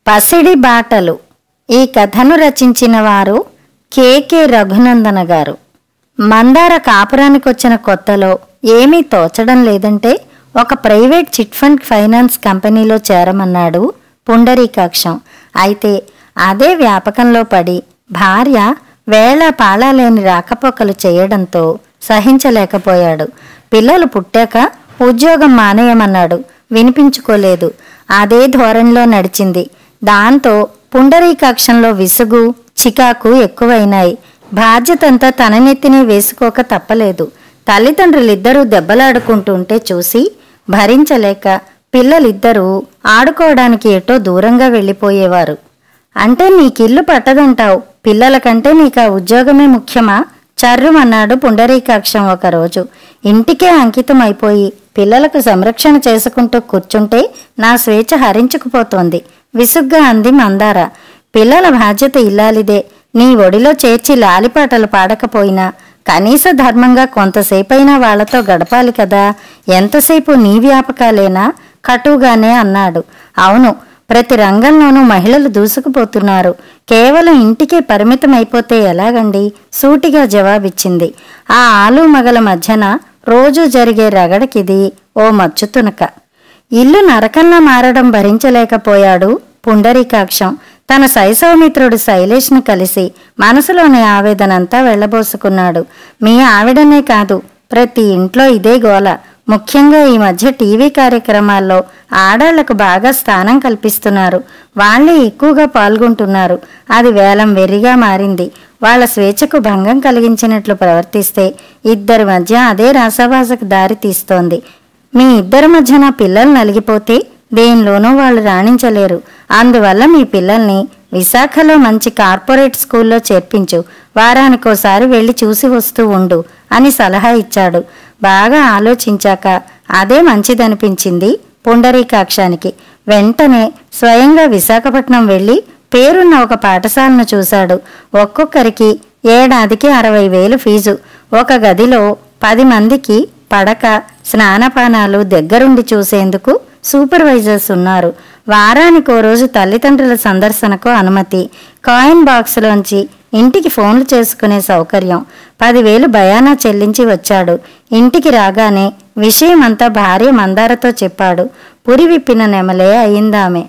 పసిడి బాటలు. ఈ కథను రచించిన వారు కె రఘునందన గారు. మందార కాపురానికొచ్చిన కొత్తలో ఏమీ తోచడం లేదంటే ఒక ప్రైవేట్ చిట్ ఫండ్ ఫైనాన్స్ కంపెనీలో చేరమన్నాడు పుండరీకాక్షం. అయితే అదే వ్యాపకంలో పడి భార్య వేళ పాళలేని రాకపోకలు చేయడంతో సహించలేకపోయాడు. పిల్లలు పుట్టాక ఉద్యోగం మానేయమన్నాడు. వినిపించుకోలేదు. అదే ధోరణిలో నడిచింది. దాంతో పుండరీకాక్షంలో విసుగు చికాకు ఎక్కువైనాయి. బాధ్యతంతా తన నెత్తినే వేసుకోక తప్పలేదు. తల్లిదండ్రులిద్దరూ దెబ్బలాడుకుంటుంటే చూసి భరించలేక పిల్లలిద్దరూ ఆడుకోవడానికి ఎటో దూరంగా వెళ్ళిపోయేవారు. అంటే నీకిల్లు పట్టదంటావు, పిల్లల కంటే నీకా ఉద్యోగమే ముఖ్యమా? చర్రుమన్నాడు పుండరీకాక్షం ఒకరోజు. ఇంటికే అంకితం అయిపోయి పిల్లలకు సంరక్షణ చేసుకుంటూ కూర్చుంటే నా స్వేచ్ఛ హరించుకుపోతోంది విసుగ్గా అంది మందార. పిల్లల బాధ్యత ఇల్లాలిదే. నీ ఒడిలో చేర్చి లాలిపాటలు పాడకపోయినా కనీస ధర్మంగా కొంతసేపైనా వాళ్లతో గడపాలి కదా. ఎంతసేపు నీ వ్యాపకాలేనా? కటుగానే అన్నాడు. అవును, ప్రతి రంగంలోనూ మహిళలు దూసుకుపోతున్నారు. కేవలం ఇంటికే పరిమితమైపోతే ఎలాగండి? సూటిగా జవాబిచ్చింది. ఆ ఆలు మగల మధ్యన రోజూ జరిగే రగడకిది ఓ మచ్చుతునక. ఇల్లు నరకంలా మారడం భరించలేకపోయాడు పుండరీకాక్షం. తన శైశవమిత్రుడు శైలేష్ను కలిసి మనసులోని ఆవేదనంతా వెళ్లబోసుకున్నాడు. మీ ఆవిడనే కాదు, ప్రతి ఇంట్లో ఇదే గోల. ముఖ్యంగా ఈ మధ్య టీవీ కార్యక్రమాల్లో ఆడాళ్లకు బాగా స్థానం కల్పిస్తున్నారు. వాళ్లే ఎక్కువగా పాల్గొంటున్నారు. అది వేలం వెర్రిగా మారింది. వాళ్ల స్వేచ్ఛకు భంగం కలిగించినట్లు ప్రవర్తిస్తే ఇద్దరి మధ్య అదే రాసవాసకు దారి తీస్తోంది. మీ ఇద్దరి మధ్యన పిల్లలు నలిగిపోతే దేనిలోనూ వాళ్ళు రాణించలేరు. అందువల్ల మీ పిల్లల్ని విశాఖలో మంచి కార్పొరేట్ స్కూల్లో చేర్పించు. వారానికోసారి వెళ్ళి చూసి వస్తూ ఉండు అని సలహా ఇచ్చాడు. బాగా ఆలోచించాక అదే మంచిదనిపించింది పుండరీకాక్షానికి. వెంటనే స్వయంగా విశాఖపట్నం వెళ్ళి పేరున్న ఒక పాఠశాలను చూశాడు. ఒక్కొక్కరికి ఏడాదికి 60,000 ఫీజు. ఒక గదిలో 10 మందికి పడక, స్నానపానాలు దగ్గరుండి చూసేందుకు సూపర్వైజర్స్ ఉన్నారు. వారానికో రోజు తల్లిదండ్రుల సందర్శనకు అనుమతి. కాయిన్ బాక్సులోంచి ఇంటికి ఫోన్లు చేసుకునే సౌకర్యం. 10,000 బయానా చెల్లించి వచ్చాడు. ఇంటికి రాగానే విషయమంతా భార్య మందారతో చెప్పాడు. పురి విప్పిన నెమలే అయిందామె.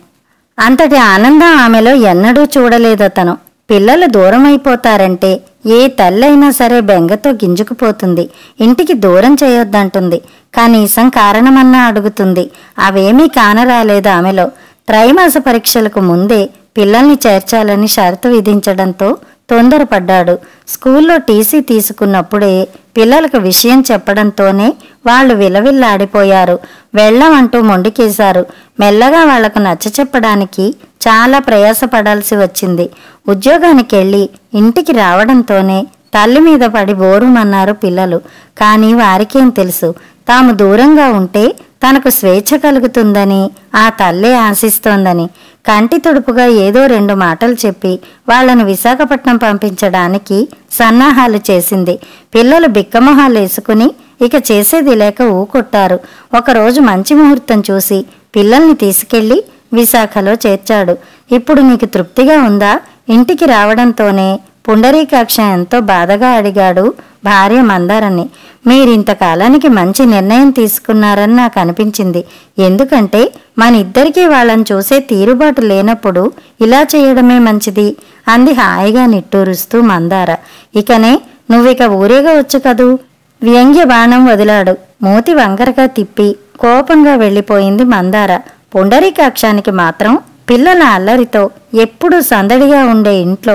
అంతటి ఆనందం ఆమెలో ఎన్నడూ చూడలేదతను. పిల్లలు దూరమైపోతారంటే ఏ తల్లైనా సరే బెంగతో గింజుకుపోతుంది. ఇంటికి దూరం చేయొద్దంటుంది. కనీసం కారణమన్నా అడుగుతుంది. అవేమీ కానరాలేదు ఆమెలో. త్రైమాస పరీక్షలకు ముందే పిల్లల్ని చేర్చాలని షరతు విధించడంతో తొందరపడ్డాడు. స్కూల్లో టీసీ తీసుకున్నప్పుడే పిల్లలకు విషయం చెప్పడంతోనే వాళ్ళు విలవిల్లాడిపోయారు. వెళ్ళమంటూ మొండికేశారు. మెల్లగా వాళ్లకు నచ్చచెప్పడానికి చాలా ప్రయాసపడాల్సి వచ్చింది. ఉద్యోగానికెళ్ళి ఇంటికి రావడంతోనే తల్లి మీద పడి బోరుమన్నారు పిల్లలు. కానీ వారికేం తెలుసు, తాము దూరంగా ఉంటే తనకు స్వేచ్ఛ కలుగుతుందని ఆ తల్లే ఆశిస్తోందని. కంటి తుడుపుగా ఏదో 2 మాటలు చెప్పి వాళ్లను విశాఖపట్నం పంపించడానికి సన్నాహాలు చేసింది. పిల్లలు బిక్కమొహాలేసుకుని ఇక చేసేది లేక ఊకొట్టారు. ఒకరోజు మంచి ముహూర్తం చూసి పిల్లల్ని తీసుకెళ్లి విశాఖలో చేర్చాడు. ఇప్పుడు నీకు తృప్తిగా ఉందా? ఇంటికి రావడంతోనే పుండరీకాక్ష ఎంతో బాధగా అడిగాడు భార్య మందారని. మీరింతకాలానికి మంచి నిర్ణయం తీసుకున్నారని నాకు అనిపించింది. ఎందుకంటే మన ఇద్దరికీ వాళ్ళని చూసే తీరుబాటు లేనప్పుడు ఇలా చేయడమే మంచిది అంది హాయిగా నిట్టూరుస్తూ మందార. ఇకనే నువ్విక ఊరేగవచ్చు కదూ? వ్యంగ్య బాణం వదిలాడు. మూతి వంకరగా తిప్పి కోపంగా వెళ్ళిపోయింది మందార. పుండరీకాక్షానికి మాత్రం పిల్లల అల్లరితో ఎప్పుడూ సందడిగా ఉండే ఇంట్లో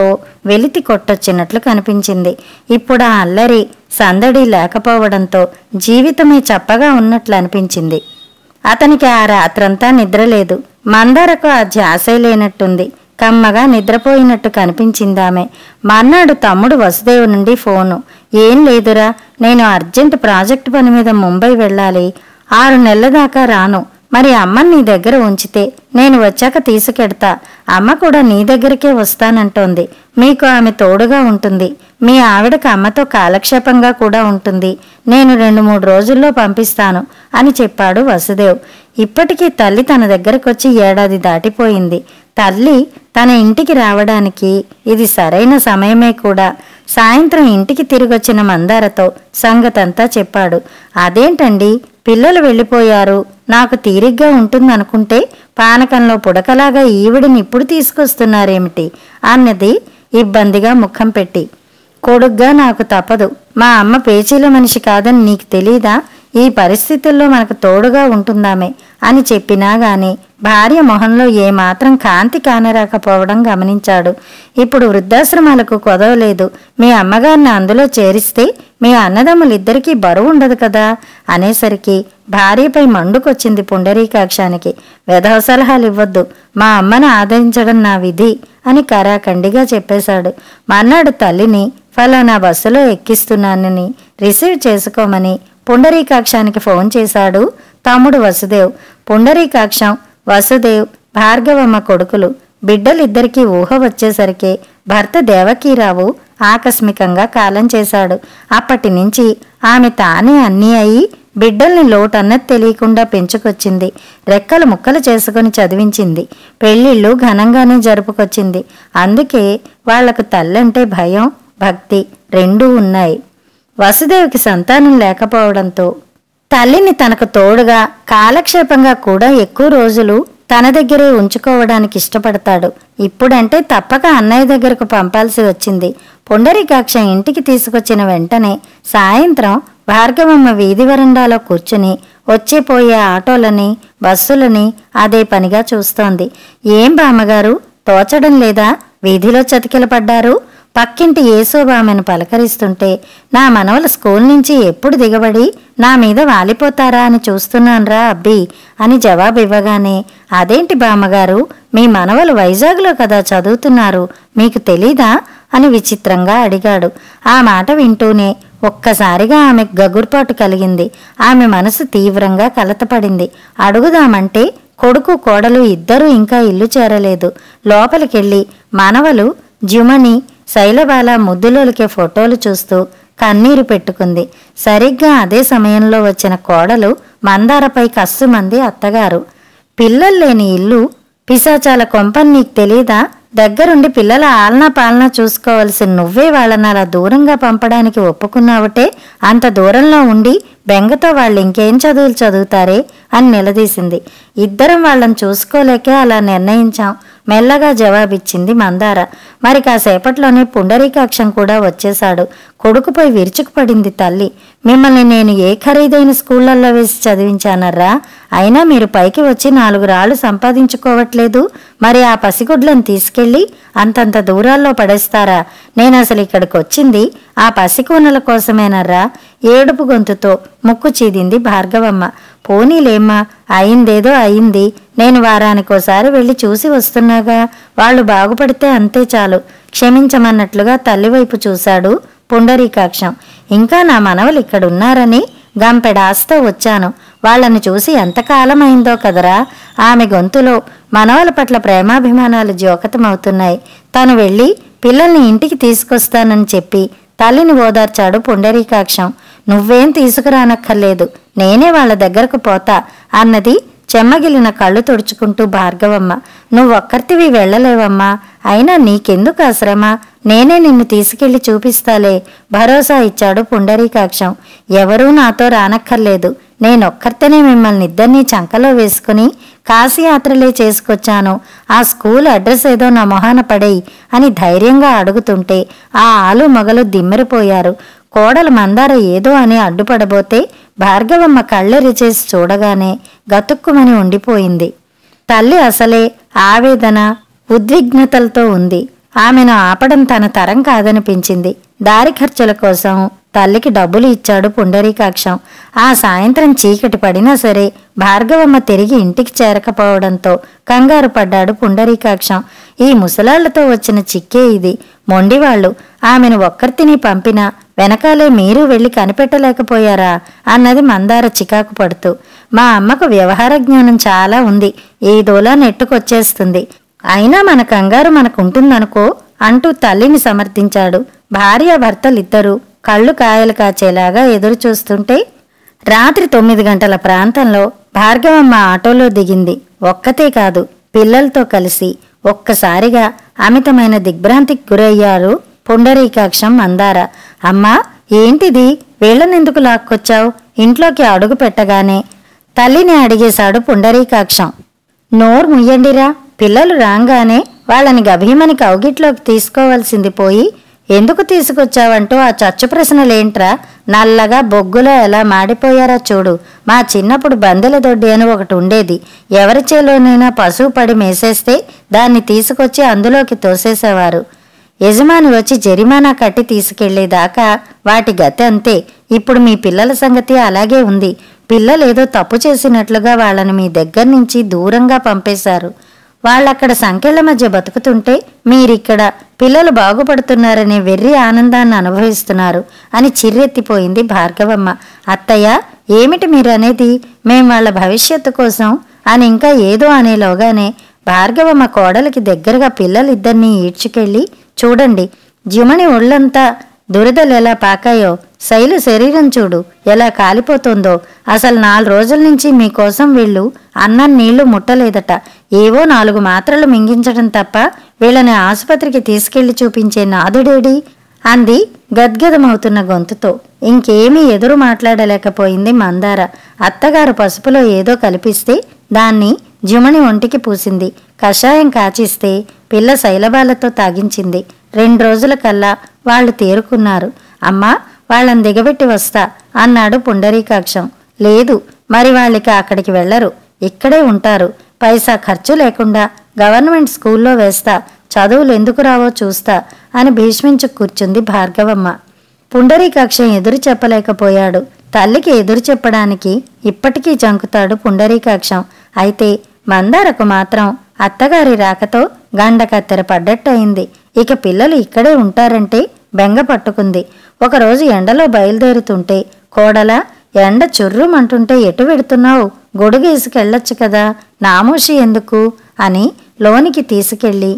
వెలితి కొట్టొచ్చినట్లు కనిపించింది. ఇప్పుడు ఆ అల్లరి సందడి లేకపోవడంతో జీవితమే చప్పగా ఉన్నట్లు అనిపించింది. అతనికి ఆ రాత్రంతా నిద్రలేదు. మందారకు ఆ ధ్యాసే లేనట్టుంది. కమ్మగా నిద్రపోయినట్టు కనిపించిందామె. మర్నాడు తమ్ముడు వసుదేవు నుండి ఫోను. ఏం లేదురా, నేను అర్జెంట్ ప్రాజెక్టు పని మీద ముంబై వెళ్ళాలి. 6 నెలల దాకా రాను. మరి అమ్మని నీ దగ్గర ఉంచితే నేను వచ్చాక తీసుకెడతా. అమ్మ కూడా నీ దగ్గరికే వస్తానంటోంది. మీకు ఆమె తోడుగా ఉంటుంది. మీ ఆవిడకు అమ్మతో కాలక్షేపంగా కూడా ఉంటుంది. నేను 2-3 రోజుల్లో పంపిస్తాను అని చెప్పాడు వసుదేవ్. ఇప్పటికీ తల్లి తన దగ్గరకొచ్చి 1 ఏడాది దాటిపోయింది. తల్లి తన ఇంటికి రావడానికి ఇది సరైన సమయమే కూడా. సాయంత్రం ఇంటికి తిరిగొచ్చిన మందారతో సంగతంతా చెప్పాడు. అదేంటండి, పిల్లలు వెళ్ళిపోయారు, నాకు తీరిగ్గా ఉంటుందనుకుంటే పానకంలో పుడకలాగా ఈవిడిని ఇప్పుడు తీసుకొస్తున్నారేమిటి అన్నది ఇబ్బందిగా ముఖం పెట్టి. కొడుగ్గా నాకు తప్పదు. మా అమ్మ పేచీల మనిషి కాదని నీకు తెలీదా? ఈ పరిస్థితుల్లో మనకు తోడుగా ఉంటుందామే అని చెప్పినా గాని భార్య మొహంలో ఏమాత్రం కాంతి కానరాకపోవడం గమనించాడు. ఇప్పుడు వృద్ధాశ్రమాలకు కొదవలేదు. మీ అమ్మగారిని అందులో చేరిస్తే మీ అన్నదమ్ములిద్దరికీ బరువు ఉండదు కదా అనేసరికి భార్యపై మండుకొచ్చింది పుండరీకాక్షానికి. వెధవ సలహాలు ఇవ్వద్దు, మా అమ్మను ఆదరించడం నా విధి అని కరాఖండిగా చెప్పేశాడు. మర్నాడు తల్లిని ఫలానా బస్సులో ఎక్కిస్తున్నానని రిసీవ్ చేసుకోమని పుండరీకాక్షానికి ఫోన్ చేశాడు తమ్ముడు వసుదేవ్. పుండరీకాక్షం, వసుదేవ్, భార్గవమ్మ కొడుకులు. బిడ్డలిద్దరికీ ఊహ వచ్చేసరికి భర్త దేవకీరావు ఆకస్మికంగా కాలం చేశాడు. అప్పటి నుంచి ఆమె తానే అన్నీ అయి బిడ్డల్ని లోటన్నది తెలియకుండా పెంచుకొచ్చింది. రెక్కలు ముక్కలు చేసుకుని చదివించింది. పెళ్లిళ్ళు ఘనంగానే జరుపుకొచ్చింది. అందుకే వాళ్లకు తల్లంటే భయం, భక్తి రెండూ ఉన్నాయి. వసుదేవ్కి సంతానం లేకపోవడంతో తల్లిని తనకు తోడుగా కాలక్షేపంగా కూడా ఎక్కువ రోజులు తన దగ్గరే ఉంచుకోవడానికి ఇష్టపడతాడు. ఇప్పుడంటే తప్పక అన్నయ్య దగ్గరకు పంపాల్సి వచ్చింది. పుండరీకాక్ష ఇంటికి తీసుకొచ్చిన వెంటనే సాయంత్రం భార్గవమ్మ వీధి వరండాలో కూర్చుని వచ్చేపోయే ఆటోలని, బస్సులని అదే పనిగా చూస్తోంది. ఏం బామ్మగారు, తోచడం లేదా? వీధిలో చతికిలపడ్డారు. పక్కింటి యేసోబామెను పలకరిస్తుంటే నా మనవల స్కూల్ నుంచి ఎప్పుడు దిగబడి నా మీద వాలిపోతారా అని చూస్తున్నాన్రా అబ్బి అని జవాబివ్వగానే, అదేంటి బామ్మగారు, మీ మనవలు వైజాగ్లో కదా చదువుతున్నారు, మీకు తెలీదా అని విచిత్రంగా అడిగాడు. ఆ మాట వింటూనే ఒక్కసారిగా ఆమె గగుర్పాటు కలిగింది. ఆమె మనసు తీవ్రంగా కలతపడింది. అడుగుదామంటే కొడుకు కోడలు ఇద్దరూ ఇంకా ఇల్లు చేరలేదు. లోపలికెళ్ళి మనవలు జుమని, శైలబాల ముద్దులోలికే ఫోటోలు చూస్తూ కన్నీరు పెట్టుకుంది. సరిగ్గా అదే సమయంలో వచ్చిన కోడలు మందారపై కస్సుమంది అత్తగారు. పిల్లల్లేని ఇల్లు పిశాచాల కొంపని నీకు తెలీదా? దగ్గరుండి పిల్లల ఆలనా పాలనా చూసుకోవలసిన నువ్వే వాళ్ళని అలా దూరంగా పంపడానికి ఒప్పుకున్నావటే, అంత దూరంలో ఉండి బెంగతో వాళ్ళు ఇంకేం చదువులు చదువుతారే అని నిలదీసింది. ఇద్దరం వాళ్ళని చూసుకోలేకే అలా నిర్ణయించాం మెల్లగా జవాబిచ్చింది మందార. మరి కాసేపట్లోనే పుండరీకాక్షం కూడా వచ్చేశాడు. కొడుకుపై విరుచుకుపడింది తల్లి. మిమ్మల్ని నేను ఏ ఖరీదైన స్కూళ్లలో వేసి చదివించానర్రా? అయినా మీరు పైకి వచ్చి 4 రాళ్లు సంపాదించుకోవట్లేదు. మరి ఆ పసిగుడ్లను తీసుకెళ్లి అంతంత దూరాల్లో పడేస్తారా? నేనసలు ఇక్కడికి వచ్చింది ఆ పసికూనల కోసమేనర్రా. ఏడుపు గొంతుతో ముక్కు చీదింది భార్గవమ్మ. పోనీలేమ్మా, అయిందేదో అయింది. నేను వారానికోసారి వెళ్ళి చూసి వస్తున్నాగా. వాళ్ళు బాగుపడితే అంతే చాలు. క్షమించమన్నట్లుగా తల్లివైపు చూశాడు పుండరీకాక్షం. ఇంకా నా మనవలు ఇక్కడున్నారని గంపెడాస్తో వచ్చాను. వాళ్లను చూసి ఎంతకాలమైందో కదరా. ఆమె గొంతులో మనవల పట్ల ప్రేమాభిమానాలు జ్యోకతమవుతున్నాయి. తను వెళ్ళి పిల్లల్ని ఇంటికి తీసుకొస్తానని చెప్పి తల్లిని ఓదార్చాడు పుండరీకాక్షం. నువ్వేం తీసుకురానక్కర్లేదు, నేనే వాళ్ళ దగ్గరకు పోతా అన్నది చెమ్మగిలిన కళ్ళు తుడుచుకుంటూ భార్గవమ్మ. నువ్వొక్కర్తివి వెళ్ళలేవమ్మా, అయినా నీకెందుకు శ్రమ, నేనే నిన్ను తీసుకెళ్లి చూపిస్తాలే భరోసా ఇచ్చాడు పుండరీకాక్షం. ఎవరూ నాతో రానక్కర్లేదు, నేనొక్కర్తనే మిమ్మల్ని ఇద్దరినీ చంకలో వేసుకుని కాశీయాత్రలే చేసుకొచ్చాను. ఆ స్కూల్ అడ్రస్ ఏదో నా మొహాన పడేయి అని ధైర్యంగా అడుగుతుంటే ఆ ఆలు మొగలు దిమ్మెరిపోయారు. కోడలు మందార ఏదో అని అడ్డుపడబోతే భార్గవమ్మ కళ్ళెరిచేసి చూడగానే గతుక్కుమని ఉండిపోయింది. తల్లి అసలే ఆవేదన, ఉద్విగ్నతలతో ఉంది. ఆమెను ఆపడం తన తరం కాదనిపించింది. దారి ఖర్చుల కోసం తల్లికి డబ్బులు ఇచ్చాడు పుండరీకాక్షం. ఆ సాయంత్రం చీకటి పడినా సరే భార్గవమ్మ తిరిగి ఇంటికి చేరకపోవడంతో కంగారు పడ్డాడు పుండరీకాక్షం. ఈ ముసలాళ్లతో వచ్చిన చిక్కే ఇది. మొండివాళ్లు ఆమెను ఒక్కర్తిని పంపినా వెనకాలే మీరు వెళ్ళి కనిపెట్టలేకపోయారా అన్నది మందార చికాకు పడుతూ. మా అమ్మకు వ్యవహార జ్ఞానం చాలా ఉంది, ఏదోలా నెట్టుకొచ్చేస్తుంది. అయినా మన కంగారు మనకుంటుందనుకో అంటూ తల్లిని సమర్థించాడు. భార్యాభర్తలిద్దరూ కళ్ళు కాయలు కాచేలాగా ఎదురు చూస్తుంటే రాత్రి 9 గంటల ప్రాంతంలో భార్గవమ్మ ఆటోలో దిగింది. ఒక్కతే కాదు, పిల్లలతో కలిసి. ఒక్కసారిగా అమితమైన దిగ్భ్రాంతికి గురయ్యారు పుండరీకాక్షం, మందార. అమ్మా, ఏంటిది? వీళ్ళనెందుకు లాక్కొచ్చావు? ఇంట్లోకి అడుగు పెట్టగానే తల్లిని అడిగేశాడు పుండరీకాక్షం. నోరు ముయ్యండిరా, పిల్లలు రాగానే వాళ్ళని గభీమని కౌగిట్లోకి తీసుకోవాల్సింది పోయి ఎందుకు తీసుకొచ్చావంటూ ఆ చచ్చు ప్రశ్నలేంట్రా? నల్లగా బొగ్గులో ఎలా మాడిపోయారా చూడు. మా చిన్నప్పుడు బందెల దొడ్డి అని ఒకటి ఉండేది. ఎవరి చేలోనైనా పశువు పడి మేసేస్తే దాన్ని తీసుకొచ్చి అందులోకి తోసేసేవారు. యజమాని వచ్చి జరిమానా కట్టి తీసుకెళ్లేదాకా వాటి గతి అంతే. ఇప్పుడు మీ పిల్లల సంగతి అలాగే ఉంది. పిల్లలేదో తప్పు చేసినట్లుగా వాళ్ళని మీ దగ్గర నుంచి దూరంగా పంపేశారు. వాళ్ళక్కడ సంకెళ్ల మధ్య బతుకుతుంటే మీరిక్కడ పిల్లలు బాగుపడుతున్నారనే వెర్రి ఆనందాన్ని అనుభవిస్తున్నారు అని చిర్రెత్తిపోయింది భార్గవమ్మ. అత్తయ్య, ఏమిటి మీరనేది? మేం వాళ్ళ భవిష్యత్తు కోసం అని ఇంకా ఏదో అనేలోగానే భార్గవమ్మ కోడలికి దగ్గరగా పిల్లలిద్దరినీ ఈడ్చుకెళ్ళి, చూడండి, జిమణి ఒళ్ళంతా దురదలెలా పాకాయో, శైలు శరీరం చూడు ఎలా కాలిపోతుందో. అసలు 4 రోజుల నుంచి మీకోసం వీళ్ళు అన్నం నీళ్లు ముట్టలేదట. ఏవో 4 మాత్రలు మింగించడం తప్ప వీళ్ళని ఆసుపత్రికి తీసుకెళ్లి చూపించే నాదుడేడి అంది గద్గదమవుతున్న గొంతుతో. ఇంకేమీ ఎదురు మాట్లాడలేకపోయింది మందార. అత్తగారు పసుపులో ఏదో కలిపిస్తే దాన్ని జిమణి ఒంటికి పూసింది. కషాయం కాచిస్తే పిల్ల శైలబాలతో తాగించింది. 2 రోజుల కల్లా వాళ్ళు తేరుకున్నారు. అమ్మా, వాళ్ళని దిగబెట్టి వస్తా అన్నాడు పుండరీకాక్షం. లేదు, మరి వాళ్ళకి అక్కడికి వెళ్లరు, ఇక్కడే ఉంటారు. పైసా ఖర్చు లేకుండా గవర్నమెంట్ స్కూల్లో వేస్తా, చదువులు ఎందుకు రావో చూస్తా అని భీష్మించు కూర్చుంది భార్గవమ్మ. పుండరీకాక్షం ఎదురు చెప్పలేకపోయాడు. తల్లికి ఎదురు చెప్పడానికి ఇప్పటికీ జంకుతాడు పుండరీకాక్షం. అయితే మందారకు మాత్రం అత్తగారి రాకతో గండకత్తెర పడ్డట్టయింది. ఇక పిల్లలు ఇక్కడే ఉంటారంటే బెంగ పట్టుకుంది. ఒకరోజు ఎండలో బయలుదేరుతుంటే, కోడలా, ఎండ చుర్రుమంటుంటే ఎటు వెడుతున్నావు? గొడుగేసుకెళ్ళొచ్చు కదా, నామోషి ఎందుకు అని లోనికి తీసుకెళ్ళి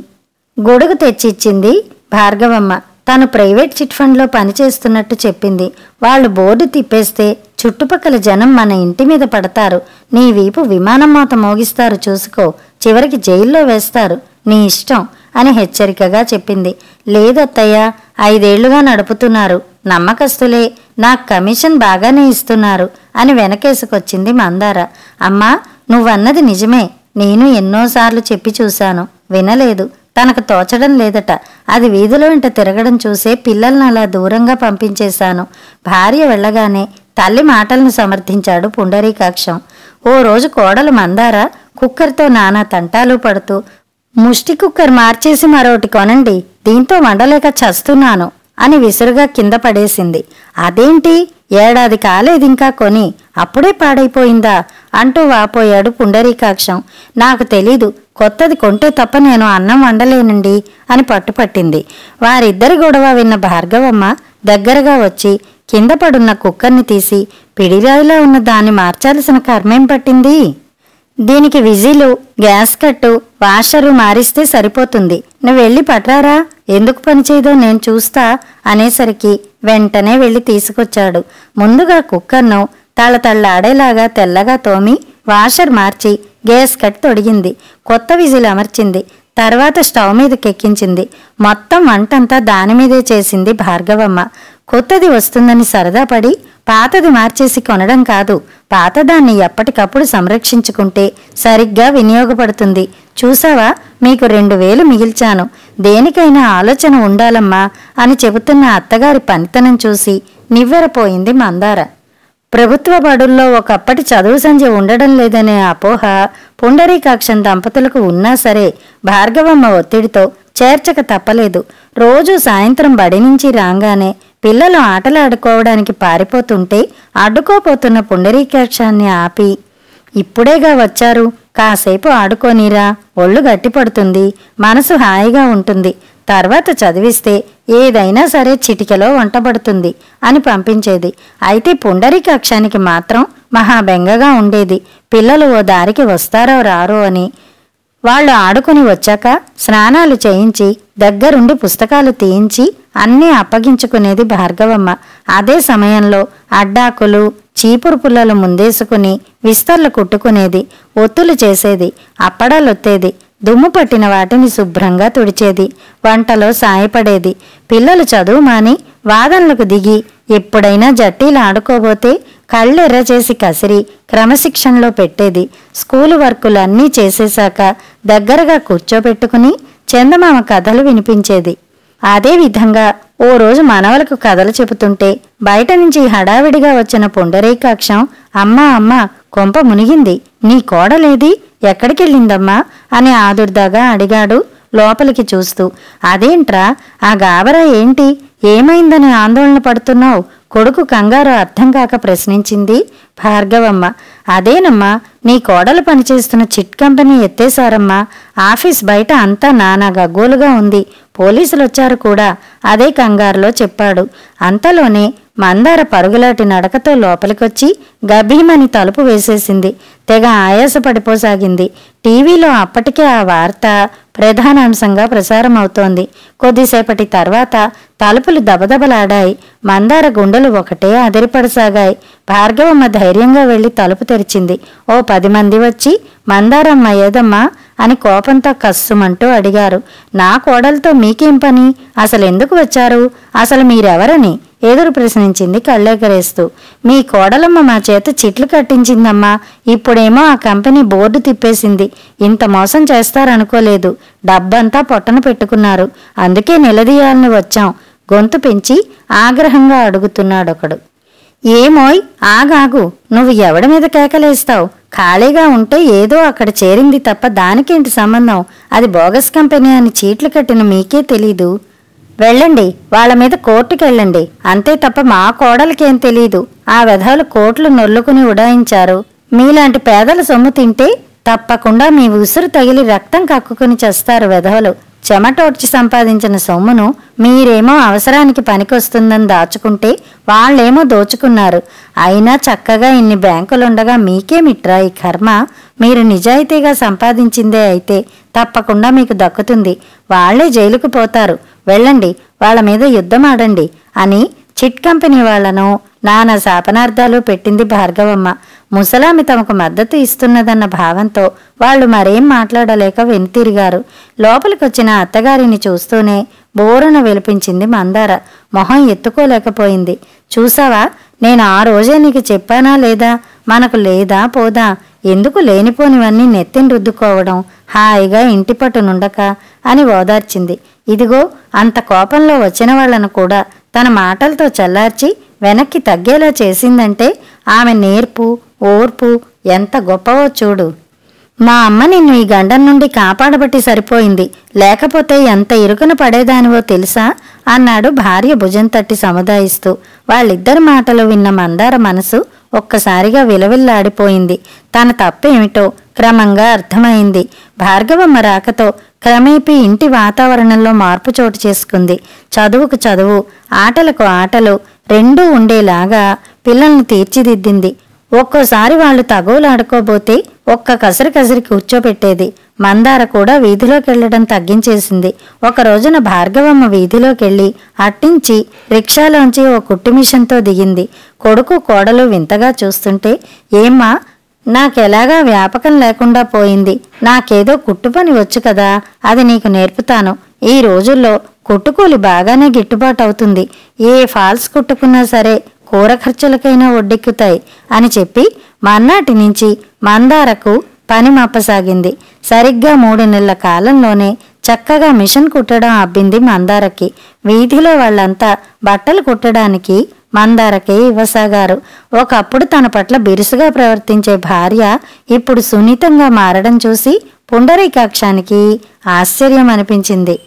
గొడుగు తెచ్చిచ్చింది భార్గవమ్మ. తను ప్రైవేట్ చిట్ ఫండ్లో పనిచేస్తున్నట్టు చెప్పింది. వాళ్ళు బోర్డు తిప్పేస్తే చుట్టుపక్కల జనం మన ఇంటి మీద పడతారు. నీ వీపు విమానం మోత మోగిస్తారు, చూసుకో, చివరికి జైల్లో వేస్తారు, నీ ఇష్టం అని హెచ్చరికగా చెప్పింది. లేదత్తయ్య, 5 ఏళ్లుగా నడుపుతున్నారు, నమ్మకస్తులే, నాకు కమిషన్ బాగానే ఇస్తున్నారు అని వెనకేసుకొచ్చింది మందార. అమ్మా, నువ్వన్నది నిజమే. నేను ఎన్నోసార్లు చెప్పి చూశాను, వినలేదు. తనకు తోచడం లేదట. అది వీధిలో వెంట తిరగడం చూసే పిల్లల్ని అలా దూరంగా పంపించేశాను. భార్య వెళ్ళగానే తల్లి మాటలను సమర్థించాడు పుండరీకాక్షం. ఓ రోజు కోడలు మందార కుక్కర్తో నానా తంటాలు పడుతూ, ముష్టి కుక్కర్ మార్చేసి మరోటి కొనండి, దీంతో వండలేక చస్తున్నాను అని విసురుగా కింద పడేసింది. అదేంటి, ఏడాది కాలేదింకా కొని అప్పుడే పాడైపోయిందా అంటూ వాపోయాడు పుండరీకాక్షం. నాకు తెలీదు, కొత్తది కొంటే తప్ప నేను అన్నం వండలేనండి అని పట్టుపట్టింది. వారిద్దరి గొడవ విన్న భార్గవమ్మ దగ్గరగా వచ్చి కింద పడున్న కుక్కర్ని తీసి, పిడిరాయిలా ఉన్న దాన్ని మార్చాల్సిన కర్మేం పట్టింది? దీనికి విజిలు, గ్యాస్ కట్టు, వాషరు మారిస్తే సరిపోతుంది. నువ్వు వెళ్ళి పట్రారా, ఎందుకు పనిచేయదో నేను చూస్తా అనేసరికి వెంటనే వెళ్ళి తీసుకొచ్చాడు. ముందుగా కుక్కర్ను తళ్ళతళ్ళాడేలాగా తెల్లగా తోమి వాషర్ మార్చి గ్యాస్ కట్ తొడిగింది. కొత్త విజిల్ అమర్చింది. తర్వాత స్టవ్ మీదకెక్కించింది. మొత్తం వంటంతా దానిమీదే చేసింది భార్గవమ్మ. కొత్తది వస్తుందని సరదా పడి పాతది మార్చేసి కొనడం కాదు, పాతదాన్ని ఎప్పటికప్పుడు సంరక్షించుకుంటే సరిగ్గా వినియోగపడుతుంది. చూసావా, మీకు 2000 మిగిల్చాను, దేనికైనా ఆలోచన ఉండాలమ్మా అని చెబుతున్న అత్తగారి పనితనం చూసి నివ్వెరపోయింది మందార. ప్రభుత్వ బడుల్లో ఒకప్పటి చదువు సంధ్య ఉండడం లేదనే అపోహ పుండరీకాక్షం దంపతులకు ఉన్నా సరే భార్గవమ్మ ఒత్తిడితో చేర్చక తప్పలేదు. రోజూ సాయంత్రం బడి నుంచి రాగానే పిల్లలు ఆటలాడుకోవడానికి పారిపోతుంటే అడ్డుకోపోతున్న పుండరీకాక్షాన్ని ఆపి, ఇప్పుడేగా వచ్చారు, కాసేపు ఆడుకోనీరా, ఒళ్ళు గట్టిపడుతుంది, మనసు హాయిగా ఉంటుంది, తర్వాత చదివిస్తే ఏదైనా సరే చిటికెలో వంటబడుతుంది అని పంపించేది. అయితే పుండరీకాక్షానికి మాత్రం మహాబెంగగా ఉండేది. పిల్లలు ఓ దారికి వస్తారో రారో అని. వాళ్ళు ఆడుకుని వచ్చాక స్నానాలు చేయించి దగ్గరుండి పుస్తకాలు తీయించి అన్నీ అప్పగించుకునేది భార్గవమ్మ. అదే సమయంలో అడ్డాకులు చీపురు పుల్లలు ముందేసుకుని విస్తర్లు కుట్టుకునేది, ఒత్తులు చేసేది, అప్పడాలొత్తేది, దుమ్ము పట్టిన వాటిని శుభ్రంగా తుడిచేది, వంటలో సాయపడేది. పిల్లలు చదువు మాని వాదనలకు దిగి ఎప్పుడైనా జట్టీలు ఆడుకోబోతే కళ్ళెర్ర చేసి కసిరి క్రమశిక్షణలో పెట్టేది. స్కూలు వర్కులన్నీ చేసేశాక దగ్గరగా కూర్చోబెట్టుకుని చందమామ కథలు వినిపించేది. అదేవిధంగా ఓ రోజు మనవలకు కథలు చెబుతుంటే బయట నుంచి హడావిడిగా వచ్చిన పుండరీకాక్షం, అమ్మా అమ్మా, కొంప మునిగింది, నీ కోడలేది, ఎక్కడికెళ్ళిందమ్మా అని ఆదుర్దాగా అడిగాడు లోపలికి చూస్తూ. అదేంట్రా ఆ గాబరా ఏంటి, ఏమైందని ఆందోళన పడుతున్నావు, కొడుకు కంగారు అర్థం కాక ప్రశ్నించింది భార్గవమ్మ. అదేనమ్మా, నీ కోడలు పనిచేస్తున్న చిట్ కంపెనీ ఎత్తేశారమ్మా. ఆఫీస్ బయట అంతా నానా గగ్గోలుగా ఉంది, పోలీసులొచ్చారు కూడా, అదే కంగారులో చెప్పాడు. అంతలోనే మందార పరుగులాటి నడకతో లోపలికొచ్చి గభీమని తలుపు వేసేసింది. తెగ ఆయాసపడిపోసాగింది. టీవీలో అప్పటికే ఆ వార్త ప్రధానాంశంగా ప్రసారమవుతోంది. కొద్దిసేపటి తర్వాత తలుపులు దబదబలాడాయి. మందార గుండెలు ఒకటే అదిరిపడసాగాయి. భార్గవమ్మ ధైర్యంగా వెళ్లి తలుపు తెరిచింది. ఓ 10 మంది వచ్చి, మందారమ్మ ఏదమ్మా అని కోపంతో కస్సుమంటూ అడిగారు. నా కోడలతో మీకేం పని, అసలెందుకు వచ్చారు, అసలు మీరెవరని ఎదురు ప్రశ్నించింది కళ్ళెగరేస్తూ. మీ కోడలమ్మ మా చేత చిట్లు కట్టించిందమ్మా. ఇప్పుడేమో ఆ కంపెనీ బోర్డు తిప్పేసింది. ఇంత మోసం చేస్తారనుకోలేదు. డబ్బంతా పొట్టన పెట్టుకున్నారు. అందుకే నిలదీయాలని వచ్చాం. గొంతు పెంచి ఆగ్రహంగా అడుగుతున్నాడొకడు. ఏమోయ్, ఆగాగు, నువ్వు ఎవడి మీద కేకలేస్తావు? ఖాళీగా ఉంటే ఏదో అక్కడ చేరింది తప్ప దానికేంటి సంబంధం? అది బోగస్ కంపెనీ అని చీట్లు కట్టిన మీకే తెలీదు. వెళ్ళండి, వాళ్ళ మీద కోర్టుకెళ్ళండి, అంతే తప్ప మా కోడలికేం తెలీదు. ఆ వెధవలు కోట్లు నొల్లుకుని ఉడాయించారు. మీలాంటి పేదల సొమ్ము తింటే తప్పకుండా మీ ఉసురు తగిలి రక్తం కక్కుకుని చేస్తారు వెధవలు. చెమటోడ్చి సంపాదించిన సొమ్మును మీరేమో అవసరానికి పనికొస్తుందని దాచుకుంటే వాళ్ళేమో దోచుకున్నారు. అయినా చక్కగా ఇన్ని బ్యాంకులుండగా మీకేమిట్రా ఈ కర్మ? మీరు నిజాయితీగా సంపాదించిందే అయితే తప్పకుండా మీకు దక్కుతుంది. వాళ్లే జైలుకు పోతారు. వెళ్ళండి, వాళ్ళ మీద యుద్ధమాడండి అని చిట్ కంపెనీ వాళ్లను నానా శాపనార్థాలు పెట్టింది భార్గవమ్మ. ముసలామి తమకు మద్దతు ఇస్తున్నదన్న భావంతో వాళ్లు మరేం మాట్లాడలేక వెనుతిరిగారు. లోపలికొచ్చిన అత్తగారిని చూస్తూనే బోరున వెలిపించింది మందార. మొహం ఎత్తుకోలేకపోయింది. చూసావా, నేను ఆ రోజే నీకు చెప్పానా లేదా? మనకు లేదా పోదా, ఎందుకు లేనిపోనివన్నీ నెత్తిని రుద్దుకోవడం, హాయిగా ఇంటి పట్టునుండక అని ఓదార్చింది. ఇదిగో అంత కోపంలో వచ్చిన వాళ్లను కూడా తన మాటలతో చల్లార్చి వెనక్కి తగ్గేలా చేసిందంటే ఆమె నేర్పు ఓర్పు ఎంత గొప్పవో చూడు. మా అమ్మ నిన్ను ఈ గండం నుండి కాపాడబట్టి సరిపోయింది, లేకపోతే ఎంత ఇరుకున పడేదానివో తెలుసా అన్నాడు భార్య భుజం తట్టి సముదాయిస్తూ. వాళ్ళిద్దరి మాటలు విన్న మందార మనసు ఒక్కసారిగా విలవిల్లాడిపోయింది. తన తప్పేమిటో క్రమంగా అర్థమైంది. భార్గవమ్మ రాకతో క్రమేపీ ఇంటి వాతావరణంలో మార్పు చోటు చేసుకుంది. చదువుకు చదువు, ఆటలకు ఆటలు రెండూ ఉండేలాగా పిల్లల్ని తీర్చిదిద్దింది. ఒక్కోసారి వాళ్ళు తగువులాడుకోబోతే ఒక్క కసిరి కూర్చోపెట్టేది. మందార కూడా వీధిలోకెళ్లడం తగ్గించేసింది. ఒక రోజున భార్గవమ్మ వీధిలోకెళ్లి అట్టించి రిక్షాలోంచి ఓ కుట్టు మిషన్తో దిగింది. కొడుకు కోడలు వింతగా చూస్తుంటే, ఏమ్మా, నాకెలాగా వ్యాపకం లేకుండా పోయింది, నాకేదో కుట్టుపని వచ్చు కదా, అది నీకు నేర్పుతాను. ఈ రోజుల్లో కుట్టుకూలి బాగానే గిట్టుబాటు అవుతుంది. ఏ ఫాల్స్ కుట్టుకున్నా సరే కూర ఖర్చులకైనా ఒడ్డెక్కుతాయి అని చెప్పి మర్నాటి నుంచి మందారకు పని మప్పసాగింది. సరిగ్గా 3 నెలల కాలంలోనే చక్కగా మిషన్ కుట్టడం అబ్బింది మందారకి. వీధిలో వాళ్ళంతా బట్టలు కుట్టడానికి మందారకే ఇవ్వసాగారు. ఒకప్పుడు తన పట్ల బిరుసుగా ప్రవర్తించే భార్య ఇప్పుడు సున్నితంగా మారడం చూసి పుండరీకాక్షానికి ఆశ్చర్యం అనిపించింది.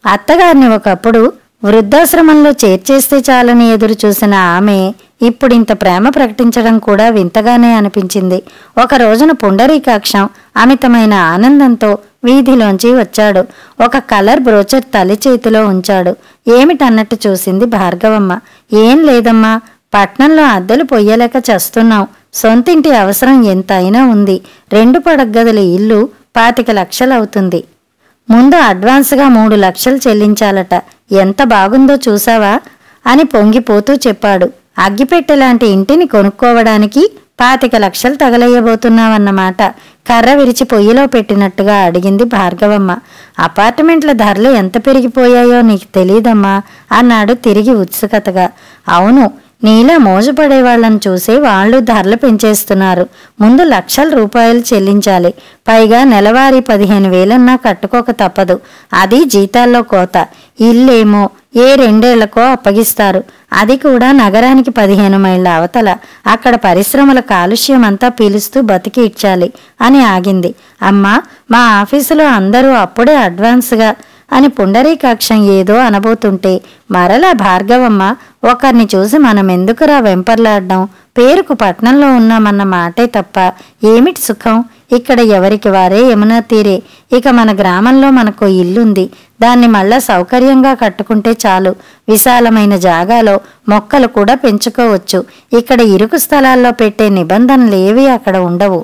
అత్తగారిని ఒకప్పుడు వృద్ధాశ్రమంలో చేర్చేస్తే చాలని ఎదురు చూసిన ఆమె ఇప్పుడింత ప్రేమ ప్రకటించడం కూడా వింతగానే అనిపించింది. ఒక రోజున పుండరీకాక్షం అమితమైన ఆనందంతో వీధిలోంచి వచ్చాడు. ఒక కలర్ బ్రోచర్ తల్లి చేతిలో ఉంచాడు. ఏమిటన్నట్టు చూసింది భార్గవమ్మ. ఏం లేదమ్మా, పట్నంలో అద్దెలు పొయ్యలేక చస్తున్నాం. సొంతింటి అవసరం ఎంతైనా ఉంది. 2 పడగ్గదుల ఇల్లు 25 లక్షలవుతుంది. ముందు అడ్వాన్స్గా 3 లక్షలు చెల్లించాలట. ఎంత బాగుందో చూసావా అని పొంగిపోతూ చెప్పాడు. అగ్గిపెట్టెలాంటి ఇంటిని కొనుక్కోవడానికి 25 లక్షలు తగలయ్యబోతున్నావన్నమాట. కర్ర విరిచి పొయ్యిలో పెట్టినట్టుగా అడిగింది భార్గవమ్మ. అపార్ట్మెంట్ల ధరలు ఎంత పెరిగిపోయాయో నీకు తెలీదమ్మా అన్నాడు తిరిగి ఉత్సుకతగా. అవును, నీలా మోజుపడే వాళ్ళని చూసి వాళ్ళు ధరలు పెంచేస్తున్నారు. ముందు లక్షల రూపాయలు చెల్లించాలి. పైగా నెలవారీ 15,000 కట్టుకోక తప్పదు. అది జీతాల్లో కోత. ఇల్లేమో ఏ 2 ఏళ్లకో అప్పగిస్తారు. అది కూడా నగరానికి 15 మైళ్ళ అవతల. అక్కడ పరిశ్రమల కాలుష్యం అంతా పీలుస్తూ బతికి ఇచ్చాలి అని ఆగింది. అమ్మా, మా ఆఫీసులో అందరూ అప్పుడే అడ్వాన్స్గా అని పుండరీకాక్షం ఏదో అనబోతుంటే మరలా భార్గవమ్మ ఒకరిని చూసి మనమెందుకురా వెంపర్లాడ్డం, పేరుకు పట్నంలో ఉన్నామన్న మాటే తప్ప ఏమిటి సుఖం? ఇక్కడ ఎవరికి వారే యమునా తీరే. ఇక మన గ్రామంలో మనకు ఇల్లుంది. దాన్ని మళ్ళా సౌకర్యంగా కట్టుకుంటే చాలు. విశాలమైన జాగాలో మొక్కలు కూడా పెంచుకోవచ్చు. ఇక్కడ ఇరుకు స్థలాల్లో పెట్టే నిబంధనలేవీ అక్కడ ఉండవు.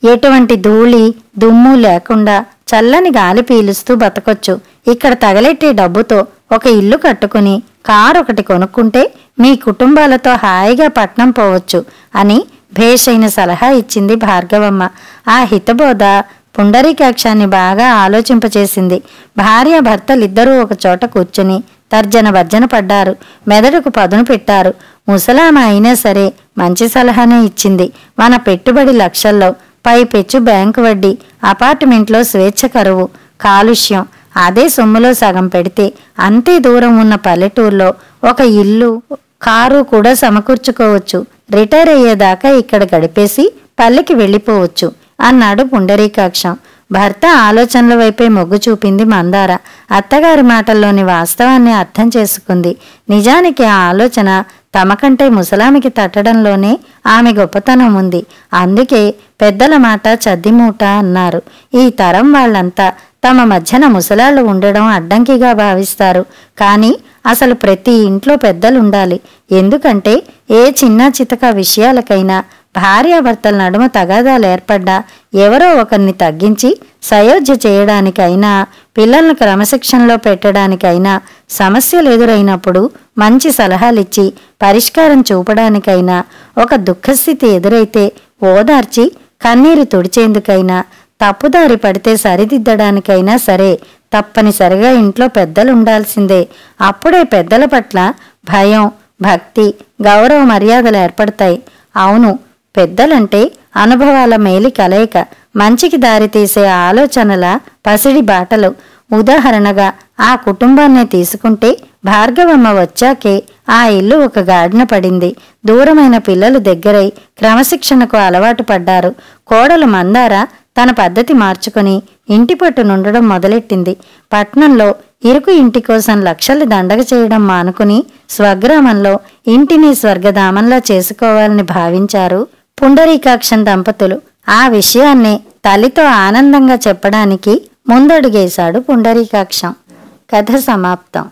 ఎటువంటి ధూళి దుమ్ము లేకుండా చల్లని గాలి పీలుస్తూ బతకొచ్చు. ఇక్కడ తగలెట్టే డబ్బుతో ఒక ఇల్లు కట్టుకుని కారు ఒకటి కొనుక్కుంటే మీ కుటుంబాలతో హాయిగా పట్నం పోవచ్చు అని భేషైన సలహా ఇచ్చింది భార్గవమ్మ. ఆ హితబోధ పుండరీకాక్షాన్ని బాగా ఆలోచింపచేసింది. భార్యాభర్తలిద్దరూ ఒక చోట కూర్చుని తర్జన భర్జన పడ్డారు. మెదడుకు పదును పెట్టారు. ముసలామ అయినా సరే మంచి సలహానే ఇచ్చింది. మన పెట్టుబడి లక్షల్లో, పైపెచ్చు బ్యాంకు వడ్డీ, అపార్ట్మెంట్లో స్వేచ్ఛ కరువు, కాలుష్యం. అదే సొమ్ములో సగం పెడితే అంతే దూరం ఉన్న పల్లెటూరులో ఒక ఇల్లు కారు కూడా సమకూర్చుకోవచ్చు. రిటైర్ అయ్యేదాకా ఇక్కడ గడిపేసి పల్లెకి వెళ్ళిపోవచ్చు అన్నాడు పుండరీకాక్షం. భర్త ఆలోచనల వైపే మొగ్గు చూపింది మందార. అత్తగారి మాటల్లోని వాస్తవాన్ని అర్థం చేసుకుంది. నిజానికి ఆ ఆలోచన తమకంటే ముసలామికి తట్టడంలోనే ఆమె గొప్పతనం ఉంది. అందుకే పెద్దల మాట చద్దిమూట అన్నారు. ఈ తరం వాళ్ళంతా తమ మధ్యన ముసలాళ్ళు ఉండడం అడ్డంకిగా భావిస్తారు. కానీ అసలు ప్రతి ఇంట్లో పెద్దలుండాలి. ఎందుకంటే ఏ చిన్న చితక విషయాలకైనా భార్యాభర్తల నడుమ తగాదాలు ఏర్పడ్డా ఎవరో ఒకరిని తగ్గించి సయోధ్య చేయడానికైనా, పిల్లలను క్రమశిక్షణలో పెట్టడానికైనా, సమస్యలు ఎదురైనప్పుడు మంచి సలహాలిచ్చి పరిష్కారం చూపడానికైనా, ఒక దుఃఖస్థితి ఎదురైతే ఓదార్చి కన్నీరు తుడిచేందుకైనా, తప్పుదారి పడితే సరిదిద్దడానికైనా సరే తప్పనిసరిగా ఇంట్లో పెద్దలుండాల్సిందే. అప్పుడే పెద్దల పట్ల భయం, భక్తి, గౌరవ మర్యాదలు ఏర్పడతాయి. అవును, పెద్దలంటే అనుభవాల మేలి కలయిక, మంచికి దారితీసే ఆలోచనల పసిడి బాటలు. ఉదాహరణగా ఆ కుటుంబాన్ని తీసుకుంటే భార్గవమ్మ వచ్చాకే ఆ ఇల్లు ఒక గాడిన పడింది. దూరమైన పిల్లలు దగ్గరై క్రమశిక్షణకు అలవాటు పడ్డారు. కోడలు మందార తన పద్ధతి మార్చుకుని ఇంటి పట్టు నుండడం మొదలెట్టింది. పట్నంలో ఇరుకు ఇంటి కోసం లక్షలు దండగ చేయడం మానుకుని స్వగ్రామంలో ఇంటిని స్వర్గధామంలా చేసుకోవాలని భావించారు పుండరీకాక్షం దంపతులు. ఆ విషయాన్నే తల్లితో ఆనందంగా చెప్పడానికి ముందడుగేశాడు పుండరీకాక్షం. కథ సమాప్తం.